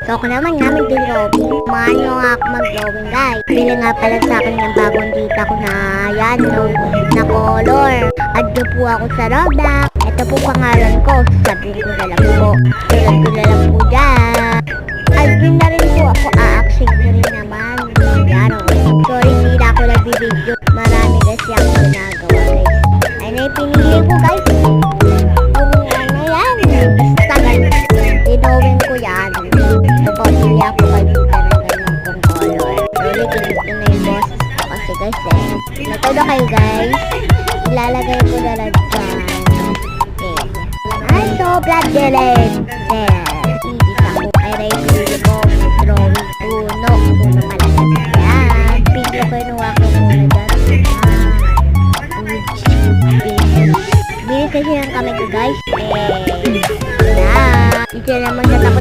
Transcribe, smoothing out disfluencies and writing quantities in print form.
So ako naman nga mag-drawing. Samahan nyo nga ako mag-drawing guys. Bili nga pala sa akin ng bagong dita ko na yan, no, na color. Add nyo po ako sa Roblox. Ito po pangalan ko. Sabihin ko na lang po. Tulad ko na lang po dyan. Add nyo na rin po ako. A-action ko rin naman. Yan o. Sorry, hindi na ako nagbibideo. Marami kasi ako ginagawa guys. Ay na yung pinili ko guys. Yung ano yan. Basta guys. Dinowin ko yan. Napapili ako kay Vita ng ganyan kong color. Ulit, ito na yung boses ko kasi guys eh. Natulo kayo guys. Ilalagay ko na lang dyan. Okay. Aso, blood delete.